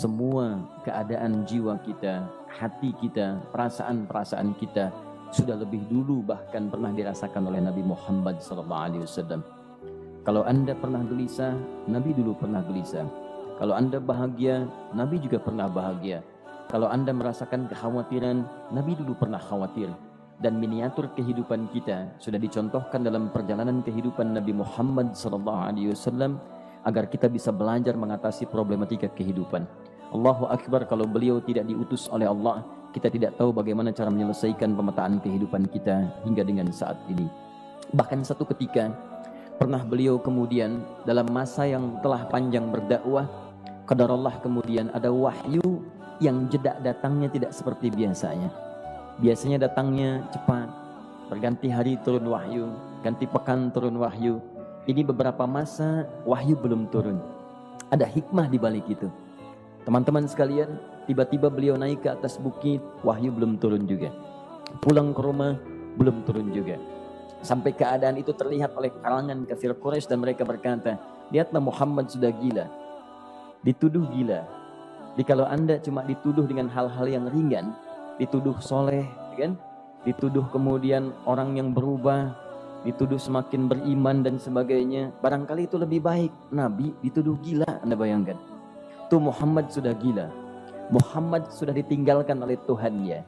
semua keadaan jiwa kita, hati kita, perasaan-perasaan kita sudah lebih dulu bahkan pernah dirasakan oleh Nabi Muhammad SAW. Kalau Anda pernah gelisah, Nabi dulu pernah gelisah. Kalau Anda bahagia, Nabi juga pernah bahagia. Kalau Anda merasakan kekhawatiran, Nabi dulu pernah khawatir. Dan miniatur kehidupan kita sudah dicontohkan dalam perjalanan kehidupan Nabi Muhammad SAW agar kita bisa belajar mengatasi problematika kehidupan. Allahu Akbar, kalau beliau tidak diutus oleh Allah, kita tidak tahu bagaimana cara menyelesaikan pemetaan kehidupan kita hingga dengan saat ini. Bahkan satu ketika pernah beliau kemudian dalam masa yang telah panjang berdakwah, qadarullah kemudian ada wahyu yang jeda datangnya tidak seperti biasanya. Biasanya datangnya cepat, berganti hari turun wahyu, ganti pekan turun wahyu. Ini beberapa masa wahyu belum turun. Ada hikmah di balik itu. Teman-teman sekalian, tiba-tiba beliau naik ke atas bukit, wahyu belum turun juga. Pulang ke rumah, belum turun juga. Sampai keadaan itu terlihat oleh kalangan kafir Quraisy dan mereka berkata, lihatlah Muhammad sudah gila. Dituduh gila. Jadi kalau Anda cuma dituduh dengan hal-hal yang ringan, dituduh soleh, kan? Dituduh kemudian orang yang berubah, dituduh semakin beriman dan sebagainya, barangkali itu lebih baik. Nabi dituduh gila, Anda bayangkan. Tuh Muhammad sudah gila. Muhammad sudah ditinggalkan oleh Tuhannya.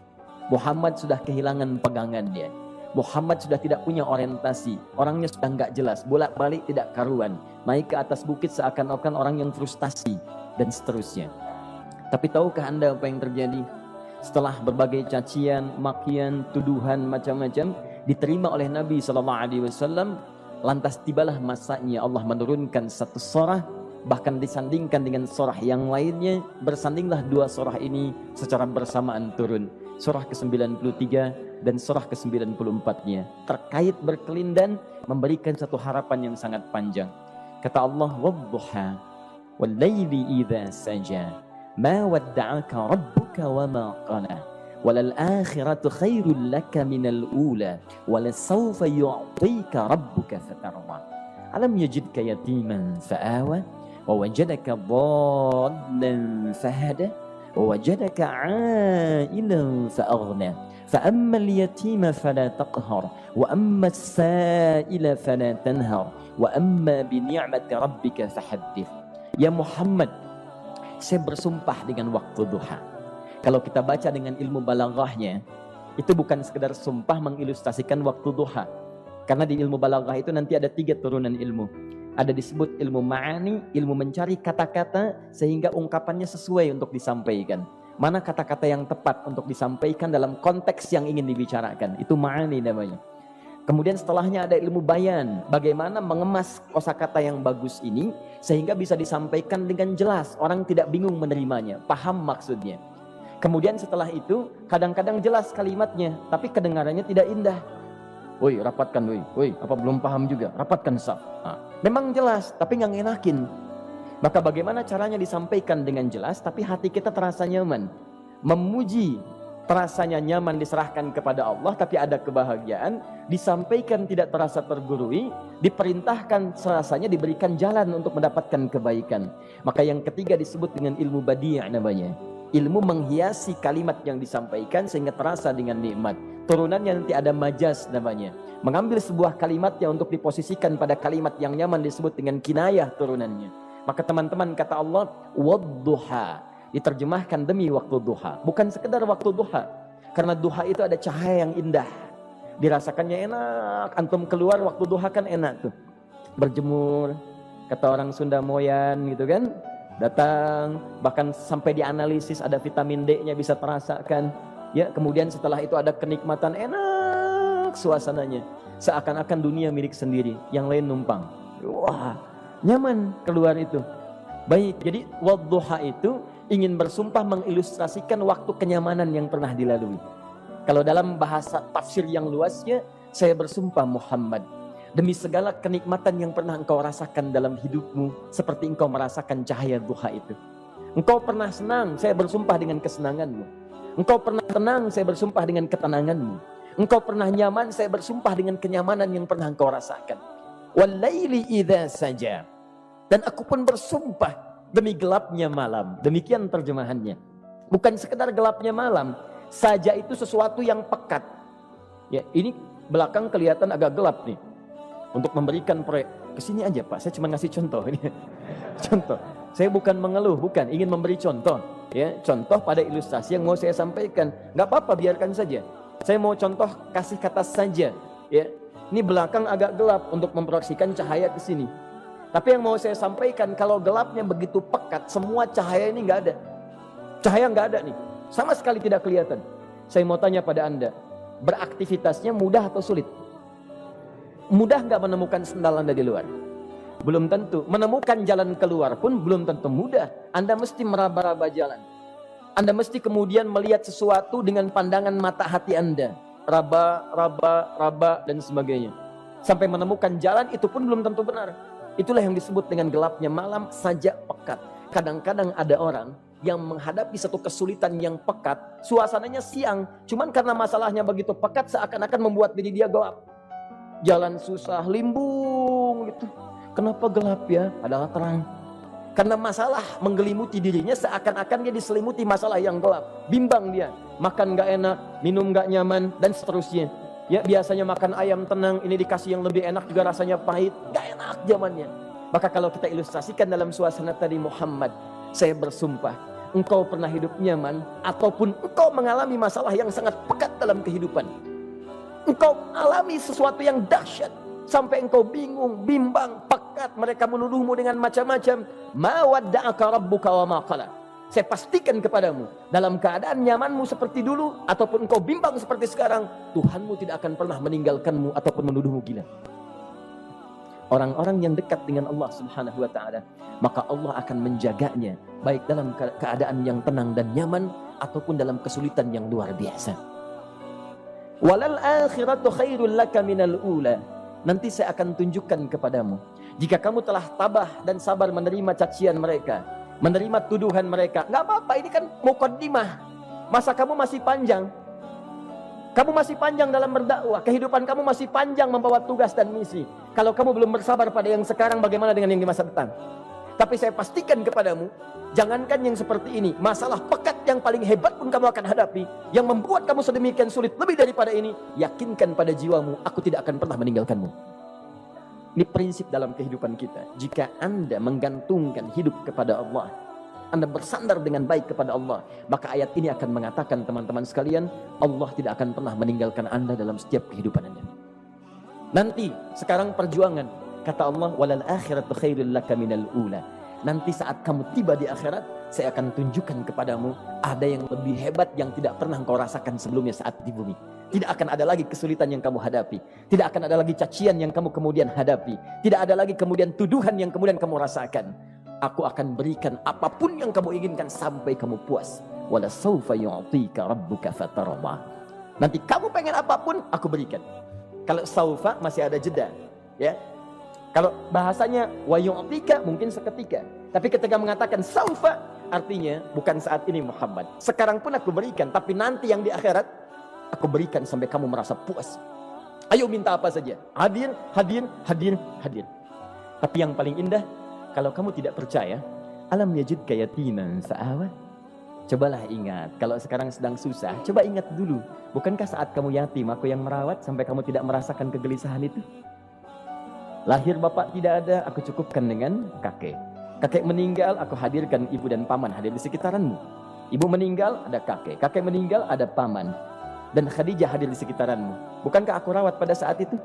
Muhammad sudah kehilangan pegangannya. Muhammad sudah tidak punya orientasi. Orangnya sudah nggak jelas, bolak-balik tidak karuan. Naik ke atas bukit seakan-akan orang yang frustasi dan seterusnya. Tapi tahukah Anda apa yang terjadi? Setelah berbagai cacian, makian, tuduhan macam-macam diterima oleh Nabi SAW, lantas tibalah masanya Allah menurunkan satu surah, bahkan disandingkan dengan surah yang lainnya. Bersandinglah dua surah ini secara bersamaan turun. Surah ke-93 dan surah ke-94-nya terkait berkelindan, memberikan satu harapan yang sangat panjang. Kata Allah, "Wadduha wal laili idza saja ma wadda'aka rabbuka wa ma qala walal akhiratu khairul laka minal ula walasawfa yu'tika rabbuka fatarda alam yajidka yatiman fa'awa wa wajadaka dhallan fahada wa wajadaka 'ailan fa'aghna fa ammal yatima fala taqhar wa ammas sa'ila fala tanhar wa amma bi ni'mati rabbika fahaddits." Ya Muhammad, saya bersumpah dengan waktu duha. Kalau kita baca dengan ilmu balaghahnya, itu bukan sekedar sumpah mengilustrasikan waktu duha. Karena di ilmu balaghah itu nanti ada 3 turunan ilmu. Ada disebut ilmu ma'ani, ilmu mencari kata-kata sehingga ungkapannya sesuai untuk disampaikan. Mana kata-kata yang tepat untuk disampaikan dalam konteks yang ingin dibicarakan. Itu ma'ani namanya. Kemudian setelahnya ada ilmu bayan, bagaimana mengemas kosakata yang bagus ini sehingga bisa disampaikan dengan jelas, orang tidak bingung menerimanya, paham maksudnya. Kemudian setelah itu kadang-kadang jelas kalimatnya, tapi kedengarannya tidak indah. Woi, rapatkan, woi, apa belum paham juga? Rapatkan saf. Memang jelas, tapi nggak ngenakin. Maka bagaimana caranya disampaikan dengan jelas, tapi hati kita terasa nyaman, memuji. Terasanya nyaman diserahkan kepada Allah, tapi ada kebahagiaan, disampaikan tidak terasa tergurui, diperintahkan serasanya diberikan jalan untuk mendapatkan kebaikan. Maka yang ketiga disebut dengan ilmu badi' namanya. Ilmu menghiasi kalimat yang disampaikan sehingga terasa dengan nikmat. Turunannya nanti ada majaz namanya. Mengambil sebuah kalimat yang untuk diposisikan pada kalimat yang nyaman disebut dengan kinayah turunannya. Maka teman-teman kata Allah, wadduha. Diterjemahkan demi waktu duha, bukan sekedar waktu duha, karena duha itu ada cahaya yang indah, dirasakannya enak. Antum keluar waktu duha kan enak tuh, berjemur, kata orang Sunda moyan gitu kan, datang, bahkan sampai dianalisis ada vitamin D-nya bisa terasakan, ya. Kemudian setelah itu ada kenikmatan, enak suasananya, seakan-akan dunia milik sendiri, yang lain numpang. Wah, nyaman keluar itu. Baik, jadi wadduha itu ingin bersumpah mengilustrasikan waktu kenyamanan yang pernah dilalui. Kalau dalam bahasa tafsir yang luasnya, saya bersumpah Muhammad, demi segala kenikmatan yang pernah engkau rasakan dalam hidupmu, seperti engkau merasakan cahaya duha itu. Engkau pernah senang, saya bersumpah dengan kesenanganmu. Engkau pernah tenang, saya bersumpah dengan ketenanganmu. Engkau pernah nyaman, saya bersumpah dengan kenyamanan yang pernah engkau rasakan. Wal laili idza saja. Dan aku pun bersumpah demi gelapnya malam. Demikian terjemahannya. Bukan sekedar gelapnya malam, saja itu sesuatu yang pekat. Ya, ini belakang kelihatan agak gelap nih. Untuk memberikan proyek, kesini aja Pak, saya cuma ngasih contoh ini. Contoh, saya bukan mengeluh, bukan, ingin memberi contoh. Ya, contoh pada ilustrasi yang mau saya sampaikan. Nggak apa-apa, biarkan saja. Saya mau contoh kasih kata saja. Ya, ini belakang agak gelap untuk memproyeksikan cahaya ke sini. Tapi yang mau saya sampaikan, kalau gelapnya begitu pekat, semua cahaya ini nggak ada. Cahaya nggak ada nih, sama sekali tidak kelihatan. Saya mau tanya pada Anda, beraktivitasnya mudah atau sulit? Mudah nggak menemukan sendal Anda di luar? Belum tentu. Menemukan jalan keluar pun belum tentu mudah. Anda mesti meraba-raba jalan. Anda mesti kemudian melihat sesuatu dengan pandangan mata hati Anda. Raba, dan sebagainya. Sampai menemukan jalan itu pun belum tentu benar. Itulah yang disebut dengan gelapnya malam saja pekat. Kadang-kadang ada orang yang menghadapi satu kesulitan yang pekat, suasananya siang, cuman karena masalahnya begitu pekat seakan-akan membuat diri dia gelap. Jalan susah, limbung gitu. Kenapa gelap ya? Padahal terang. Karena masalah menggelimuti dirinya seakan-akan dia diselimuti masalah yang gelap. Bimbang dia, makan gak enak, minum gak nyaman, dan seterusnya. Ya, biasanya makan ayam tenang, ini dikasih yang lebih enak juga rasanya pahit, gak enak zamannya. Maka kalau kita ilustrasikan dalam suasana tadi Muhammad, saya bersumpah, engkau pernah hidup nyaman ataupun engkau mengalami masalah yang sangat pekat dalam kehidupan. Engkau alami sesuatu yang dahsyat sampai engkau bingung, bimbang, pekat, mereka menuduhmu dengan macam-macam. Ma wadda'aka rabbuka wa ma qala. Saya pastikan kepadamu, dalam keadaan nyamanmu seperti dulu ataupun engkau bimbang seperti sekarang, Tuhanmu tidak akan pernah meninggalkanmu ataupun menuduhmu gila. Orang-orang yang dekat dengan Allah Subhanahu wa taala, maka Allah akan menjaganya baik dalam keadaan yang tenang dan nyaman ataupun dalam kesulitan yang luar biasa. Walal akhiratu khairul laka minal ula. Nanti saya akan tunjukkan kepadamu, jika kamu telah tabah dan sabar menerima cacian mereka, menerima tuduhan mereka, nggak apa-apa, ini kan muqaddimah. Masa kamu masih panjang. Kamu masih panjang dalam berdakwah, kehidupan kamu masih panjang membawa tugas dan misi. Kalau kamu belum bersabar pada yang sekarang, bagaimana dengan yang di masa depan? Tapi saya pastikan kepadamu, jangankan yang seperti ini, masalah pekat yang paling hebat pun kamu akan hadapi, yang membuat kamu sedemikian sulit lebih daripada ini, yakinkan pada jiwamu, aku tidak akan pernah meninggalkanmu. Ini prinsip dalam kehidupan kita. Jika Anda menggantungkan hidup kepada Allah, Anda bersandar dengan baik kepada Allah, maka ayat ini akan mengatakan, teman-teman sekalian, Allah tidak akan pernah meninggalkan Anda dalam setiap kehidupan Anda. Nanti, sekarang perjuangan, kata Allah, walal akhiratu khairul laka minal ula. Nanti saat kamu tiba di akhirat, saya akan tunjukkan kepadamu ada yang lebih hebat yang tidak pernah engkau rasakan sebelumnya saat di bumi. Tidak akan ada lagi kesulitan yang kamu hadapi. Tidak akan ada lagi cacian yang kamu kemudian hadapi. Tidak ada lagi kemudian tuduhan yang kemudian kamu rasakan. Aku akan berikan apapun yang kamu inginkan sampai kamu puas. Wala sawfa yu'tika rabbuka fatarda. Nanti kamu pengen apapun, aku berikan. Kalau saufa masih ada jeda, ya. Kalau bahasanya wa yu'tika mungkin seketika. Tapi ketika mengatakan saufa, artinya bukan saat ini Muhammad. Sekarang pun aku berikan, tapi nanti yang di akhirat aku berikan sampai kamu merasa puas. Ayo minta apa saja. Hadir, hadir, hadir, hadir. Tapi yang paling indah, kalau kamu tidak percaya, alam yajidka yatiman fa'awa. Cobalah ingat, kalau sekarang sedang susah, coba ingat dulu. Bukankah saat kamu yatim, aku yang merawat sampai kamu tidak merasakan kegelisahan itu? Lahir bapak tidak ada, aku cukupkan dengan kakek. Kakek meninggal, aku hadirkan ibu dan paman hadir di sekitaranmu. Ibu meninggal, ada kakek. Kakek meninggal, ada paman. Dan Khadijah hadir di sekitaranmu. Bukankah aku rawat pada saat itu?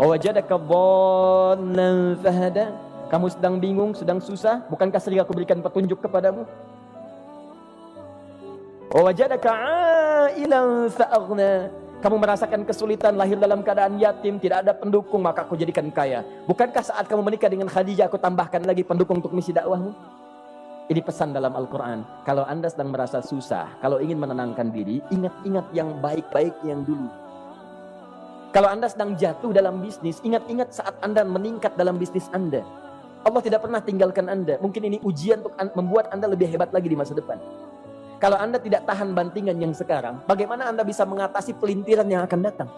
Wajadaka dhallan fahada. Kamu sedang bingung, sedang susah, bukankah sering aku berikan petunjuk kepadamu? Wajadaka ailan fa'aghna. Kamu merasakan kesulitan, lahir dalam keadaan yatim, tidak ada pendukung, maka aku jadikan kaya. Bukankah saat kamu menikah dengan Khadijah, aku tambahkan lagi pendukung untuk misi dakwahmu? Ini pesan dalam Al-Quran. Kalau Anda sedang merasa susah, kalau ingin menenangkan diri, ingat-ingat yang baik-baik yang dulu. Kalau Anda sedang jatuh dalam bisnis, ingat-ingat saat Anda meningkat dalam bisnis Anda. Allah tidak pernah tinggalkan Anda. Mungkin ini ujian untuk membuat Anda lebih hebat lagi di masa depan. Kalau Anda tidak tahan bantingan yang sekarang, bagaimana Anda bisa mengatasi pelintiran yang akan datang?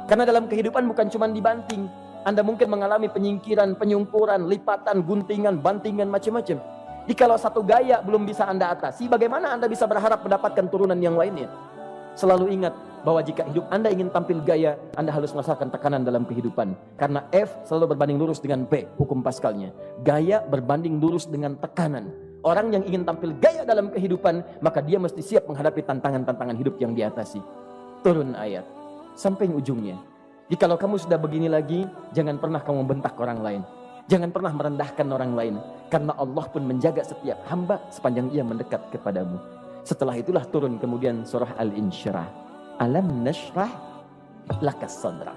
Karena dalam kehidupan bukan cuma dibanting. Anda mungkin mengalami penyingkiran, penyungkuran, lipatan, guntingan, bantingan, macam-macam. Jikalau satu gaya belum bisa Anda atasi, bagaimana Anda bisa berharap mendapatkan turunan yang lainnya? Selalu ingat bahwa jika hidup Anda ingin tampil gaya, Anda harus merasakan tekanan dalam kehidupan. Karena F selalu berbanding lurus dengan P, hukum Pascalnya. Gaya berbanding lurus dengan tekanan. Orang yang ingin tampil gaya dalam kehidupan, maka dia mesti siap menghadapi tantangan-tantangan hidup yang diatasi. Turun ayat sampai ujungnya. Jikalau kamu sudah begini lagi, jangan pernah kamu membentak orang lain. Jangan pernah merendahkan orang lain. Karena Allah pun menjaga setiap hamba sepanjang ia mendekat kepadamu. Setelah itulah turun kemudian surah Al-Insyirah. Alam nashrah lakas sadra.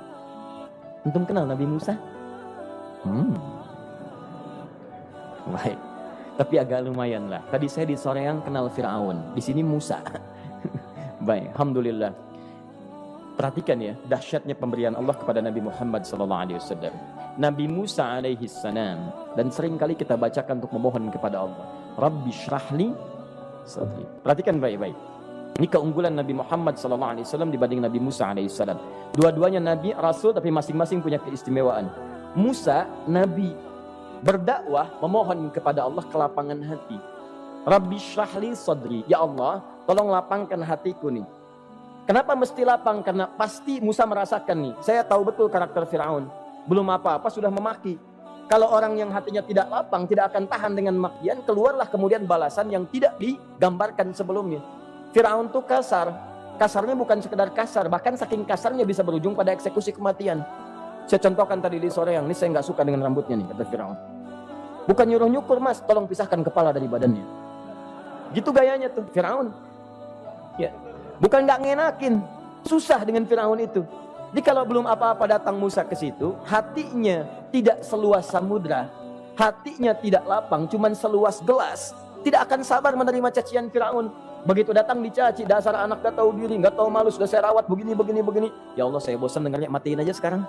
Antum kenal Nabi Musa? Baik. Tapi agak lumayan lah. Tadi saya di Soreang kenal Fir'aun. Di sini Musa. Baik, alhamdulillah. Perhatikan ya, dahsyatnya pemberian Allah kepada Nabi Muhammad SAW. Nabi Musa alaihi salam, dan sering kali kita bacakan untuk memohon kepada Allah. Rabbi syrahli sadri. Perhatikan baik-baik. Ini keunggulan Nabi Muhammad SAW dibanding Nabi Musa alaihissalam. Dua-duanya Nabi, Rasul, tapi masing-masing punya keistimewaan. Musa, Nabi, berdakwah, memohon kepada Allah kelapangan hati. Rabbi syrahli sadri. Ya Allah, tolong lapangkan hatiku nih. Kenapa mesti lapang? Karena pasti Musa merasakan nih. Saya tahu betul karakter Fir'aun. Belum apa-apa sudah memaki. Kalau orang yang hatinya tidak lapang, tidak akan tahan dengan makian, keluarlah kemudian balasan yang tidak digambarkan sebelumnya. Fir'aun itu kasar. Kasarnya bukan sekedar kasar, bahkan saking kasarnya bisa berujung pada eksekusi kematian. Saya contohkan tadi di sore yang ini, saya nggak suka dengan rambutnya nih, kata Fir'aun. Bukan nyuruh nyukur mas, tolong pisahkan kepala dari badannya. Gitu gayanya tuh Fir'aun. Ya, bukan nggak ngenakin, susah dengan Fir'aun itu. Jadi kalau belum apa-apa datang Musa ke situ, hatinya tidak seluas samudra, hatinya tidak lapang, cuman seluas gelas, tidak akan sabar menerima cacian Fir'aun. Begitu datang dicaci, dasar anak gak tahu diri, gak tahu malu, sudah saya rawat begini. Ya Allah, saya bosan dengarnya, matiin aja sekarang.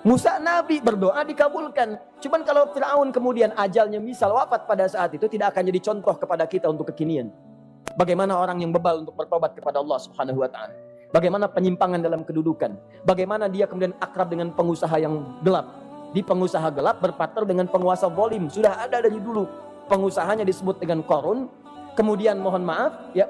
Musa Nabi berdoa dikabulkan. Cuman kalau Fir'aun kemudian ajalnya misal wafat pada saat itu, tidak akan jadi contoh kepada kita untuk kekinian. Bagaimana orang yang bebal untuk bertobat kepada Allah Subhanahu wa ta'ala. Bagaimana penyimpangan dalam kedudukan. Bagaimana dia kemudian akrab dengan pengusaha yang gelap. Di pengusaha gelap berpartner dengan penguasa zalim. Sudah ada dari dulu. Pengusahanya disebut dengan Qarun. Kemudian mohon maaf, ya,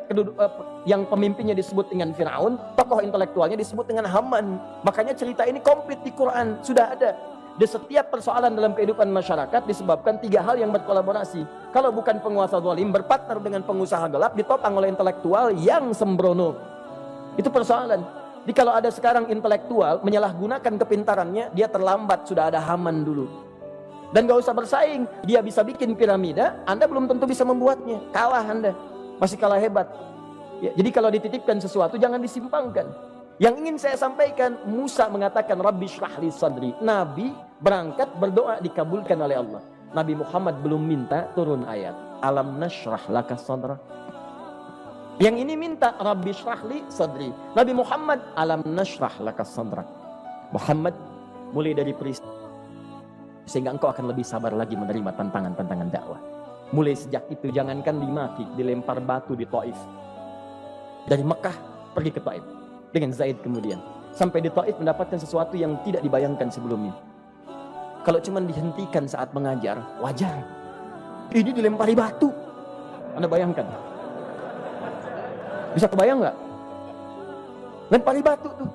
yang pemimpinnya disebut dengan Fir'aun. Tokoh intelektualnya disebut dengan Haman. Makanya cerita ini komplit di Quran. Sudah ada. Di setiap persoalan dalam kehidupan masyarakat disebabkan tiga hal yang berkolaborasi. Kalau bukan penguasa zalim berpartner dengan pengusaha gelap, ditopang oleh intelektual yang sembrono. Itu persoalan. Jadi kalau ada sekarang intelektual menyalahgunakan kepintarannya, dia terlambat, sudah ada Haman dulu. Dan gak usah bersaing, dia bisa bikin piramida, Anda belum tentu bisa membuatnya. Kalah Anda, masih kalah hebat. Ya, jadi kalau dititipkan sesuatu jangan disimpangkan. Yang ingin saya sampaikan, Musa mengatakan Rabbi syrahli sadri. Nabi berangkat berdoa dikabulkan oleh Allah. Nabi Muhammad belum minta turun ayat. Alam nashrah laka sadra. Yang ini minta Rabbi syrahli sadri. Nabi Muhammad alam nashrah laka sadra. Muhammad mulai dari peristiwa sehingga engkau akan lebih sabar lagi menerima tantangan-tantangan dakwah. Mulai sejak itu jangankan dimaki, dilempar batu di Taif. Dari Mekah pergi ke Taif dengan Zaid kemudian. Sampai di Taif mendapatkan sesuatu yang tidak dibayangkan sebelumnya. Kalau cuma dihentikan saat mengajar, wajar. Ini dilempari batu. Anda bayangkan? Bisa kebayang nggak? Lempari batu tuh.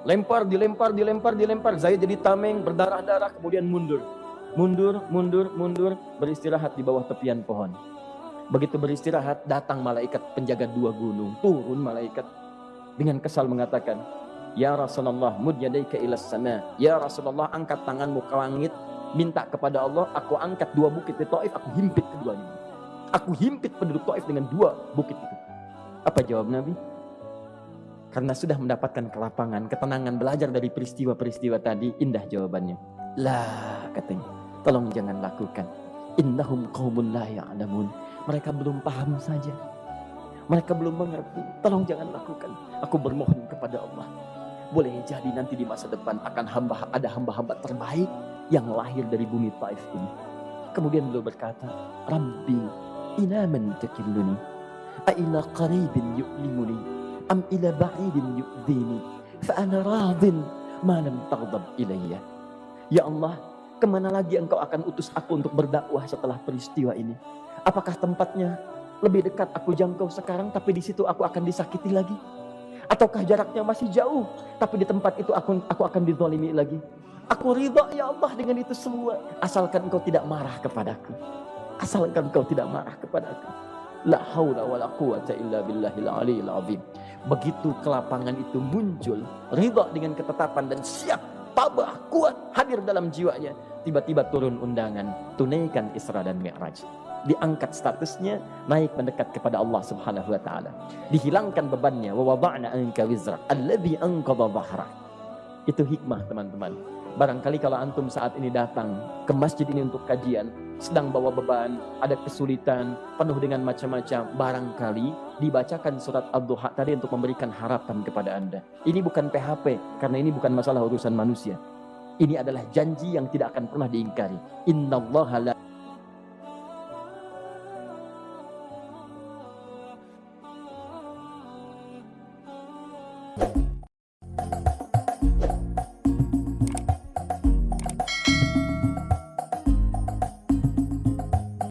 Lempar, dilempar. Zaid jadi tameng, berdarah-darah, kemudian mundur. Mundur, beristirahat di bawah tepian pohon. Begitu beristirahat, datang malaikat penjaga dua gunung. Turun malaikat dengan kesal mengatakan, Ya Rasulullah, mud yadaika ilas sama. Ya Rasulullah, angkat tanganmu ke langit, minta kepada Allah, aku angkat dua bukit di Taif, aku himpit keduanya. Aku himpit penduduk Taif dengan dua bukit itu. Apa jawab Nabi? Karena sudah mendapatkan kelapangan, ketenangan, belajar dari peristiwa-peristiwa tadi, indah jawabannya. Lah, katanya, tolong jangan lakukan. Innahum qaumun la ya'lamun. Mereka belum paham saja. Mereka belum mengerti. Tolong jangan lakukan. Aku bermohon kepada Allah. Boleh jadi nanti di masa depan akan ada hamba-hamba terbaik yang lahir dari bumi Taif ini. Kemudian beliau berkata, Rabbi, ila man takilluni, a'ila qaribin yu'limuni, am ila ba'idin yu'dhini, fa'ana radin ma lam taghdab ilayya. Ya Allah, Kemana lagi engkau akan utus aku untuk berdakwah setelah peristiwa ini? Apakah tempatnya lebih dekat aku jangkau sekarang, tapi di situ aku akan disakiti lagi? Ataukah jaraknya masih jauh, tapi di tempat itu aku akan dizalimi lagi? Aku ridha ya Allah dengan itu semua, asalkan engkau tidak marah kepadaku. Asalkan engkau tidak marah kepadaku. La haula wala quwata illa billahil aliyil azim. Begitu kelapangan itu muncul, ridha dengan ketetapan dan siap, tabah, kuat, hadir dalam jiwanya. Tiba-tiba turun undangan, tunaikan Isra dan Mi'raj. Diangkat statusnya, naik mendekat kepada Allah Subhanahu wa taala. Dihilangkan bebannya, wa wada'na anka wizrak alladzi anqadha dhahrak. Itu hikmah, teman-teman. Barangkali kalau antum saat ini datang ke masjid ini untuk kajian, sedang bawa beban, ada kesulitan, penuh dengan macam-macam, barangkali dibacakan surat Ad-Duha tadi untuk memberikan harapan kepada Anda. Ini bukan PHP, karena ini bukan masalah urusan manusia. Ini adalah janji yang tidak akan pernah diingkari. Innallaha la